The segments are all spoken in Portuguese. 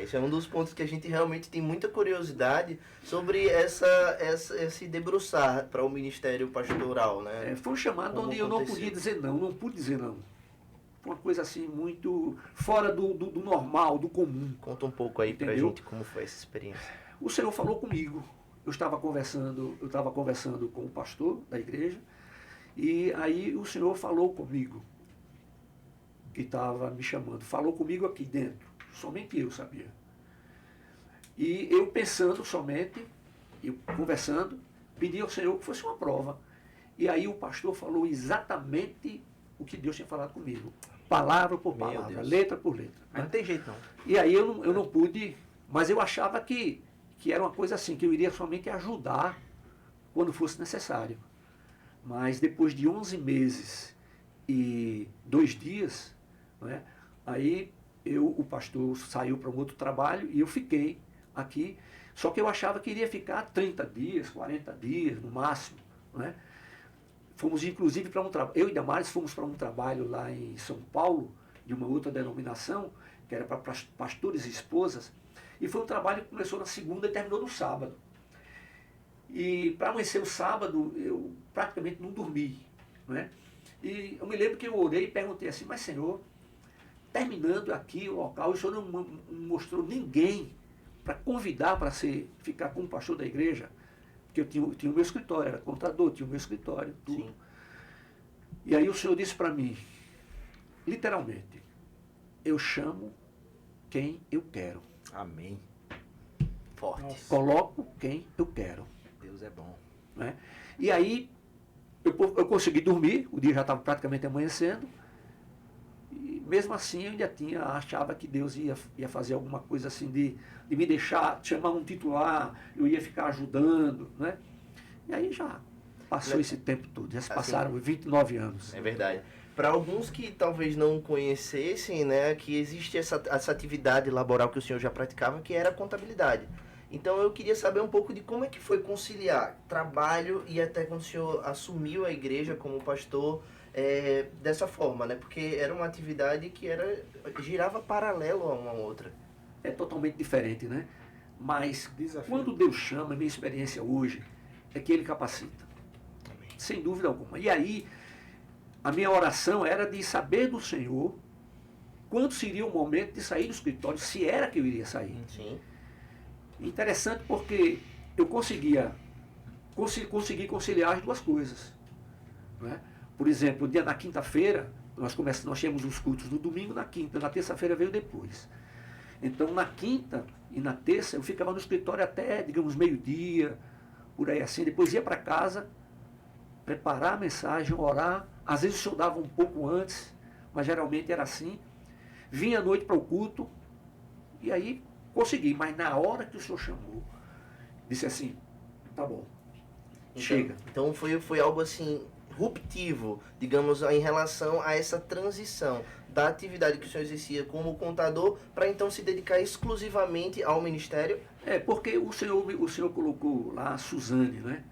Esse é um dos pontos que a gente realmente tem muita curiosidade sobre esse debruçar para o ministério pastoral, né? Foi um chamado Como onde eu não aconteceu? podia dizer não, não pude dizer não. Foi uma coisa assim muito fora do normal, do comum. Conta um pouco aí pra Entendeu? gente como foi essa experiência. O Senhor falou comigo. Eu estava conversando com o pastor da igreja, e aí o Senhor falou comigo, que estava me chamando, falou comigo aqui dentro, somente eu sabia. E eu pensando somente, eu conversando, pedi ao Senhor que fosse uma prova. E aí o pastor falou exatamente o que Deus tinha falado comigo, palavra por Meu palavra, Deus. letra por letra. Mas não tem jeito não. E aí eu não pude, mas eu achava que era uma coisa assim, que eu iria somente ajudar quando fosse necessário. Mas depois de 11 meses e 2 dias, né, aí o pastor saiu para um outro trabalho e eu fiquei aqui. Só que eu achava que iria ficar 30 dias, 40 dias no máximo. Né? Fomos inclusive para um trabalho, eu e Damares fomos para um trabalho lá em São Paulo, de uma outra denominação, que era para pastores e esposas, e foi um trabalho que começou na segunda e terminou no sábado. E para amanhecer o sábado, eu praticamente não dormi. Né? E eu me lembro que eu orei e perguntei assim, mas Senhor, terminando aqui o local, o Senhor não mostrou ninguém para convidar para ficar como pastor da igreja, porque eu tinha o meu escritório, era contador, tinha o meu escritório, tudo. Sim. E aí o Senhor disse para mim, literalmente, eu chamo quem eu quero. Amém. Forte. Nossa. Coloco quem eu quero. Deus é bom. Né? E aí eu consegui dormir, o dia já estava praticamente amanhecendo, e mesmo assim eu ainda achava que Deus ia fazer alguma coisa assim de me deixar, chamar um titular, eu ia ficar ajudando, né? E aí já passou esse tempo todo, já se passaram 29 anos. É verdade. Para alguns que talvez não conhecessem, né, que existe essa atividade laboral que o senhor já praticava, que era a contabilidade. Então eu queria saber um pouco de como é que foi conciliar trabalho e até quando o senhor assumiu a igreja como pastor, dessa forma, né? Porque era uma atividade que girava paralelo a uma outra. É totalmente diferente, né? Mas Desafio. quando Deus chama, a minha experiência hoje é que Ele capacita. Amém. Sem dúvida alguma. E aí, a minha oração era de saber do Senhor quando seria o momento de sair do escritório, se era que eu iria sair. Sim. Interessante porque eu consegui conciliar as duas coisas. Né? Por exemplo, na quinta-feira, nós tínhamos os cultos no domingo, na quinta, na terça-feira veio depois. Então, na quinta e na terça, eu ficava no escritório até, digamos, meio-dia, por aí assim. Depois ia para casa, preparar a mensagem, orar. Às vezes o senhor dava um pouco antes, mas geralmente era assim. Vinha à noite para o culto, e aí consegui. Mas na hora que o senhor chamou, disse assim, tá bom, chega. Então foi algo assim ruptivo, digamos, em relação a essa transição da atividade que o senhor exercia como contador para então se dedicar exclusivamente ao ministério. Porque o senhor colocou lá a Suzane, né?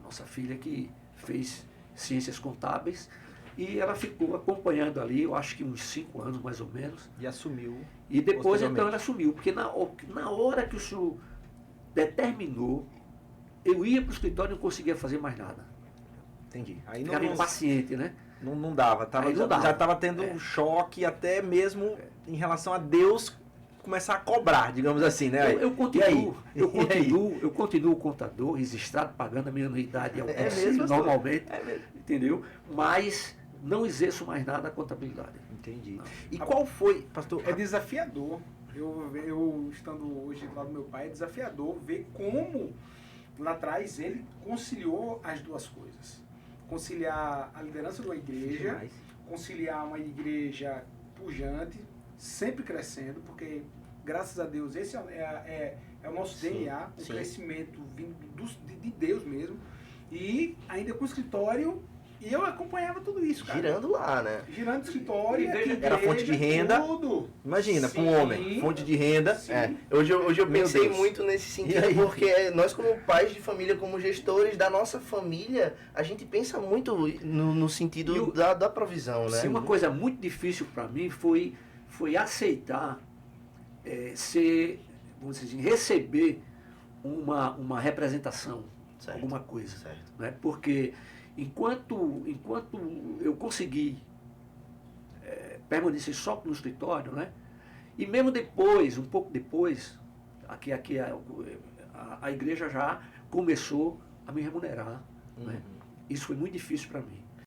Nossa filha que fez ciências contábeis, e ela ficou acompanhando ali, eu acho que uns 5 anos mais ou menos. E assumiu. E depois então ela assumiu, porque na hora que o senhor determinou, eu ia para o escritório e não conseguia fazer mais nada. Entendi. Aí Ficava impaciente, né? Não dava. Aí não dava. Já estava tendo um choque, até mesmo em relação a Deus começar a cobrar, digamos assim, né? Eu continuo contador, registrado, pagando a minha anuidade mesmo, normalmente, mesmo. entendeu? Mas não exerço mais nada a contabilidade. Entendi. Não. E qual foi, pastor? É desafiador. Eu estando hoje do lado do meu pai, é desafiador ver como lá atrás ele conciliou as duas coisas. Conciliar a liderança de uma igreja, Demais. conciliar uma igreja pujante, sempre crescendo, porque graças a Deus esse é o nosso Sim, DNA, o sim. crescimento vindo de Deus mesmo, e ainda com o escritório, e eu acompanhava tudo isso, cara. Girando lá, né? Girando o escritório, Igreja, era fonte de renda. tudo. Imagina, para um Sim. homem, fonte de renda. Sim. Hoje eu Meu pensei Deus. muito nesse E sentido, aí? porque nós como pais de família, como gestores da nossa família, a gente pensa muito no sentido da provisão, né? Sim, uma coisa muito difícil para mim foi aceitar ser, vamos dizer assim, receber uma representação, Certo. alguma coisa. Certo. Né? Porque enquanto eu consegui permanecer só no escritório, né? E mesmo depois, um pouco depois, aqui a igreja já começou a me remunerar. Né? Isso foi muito difícil para mim.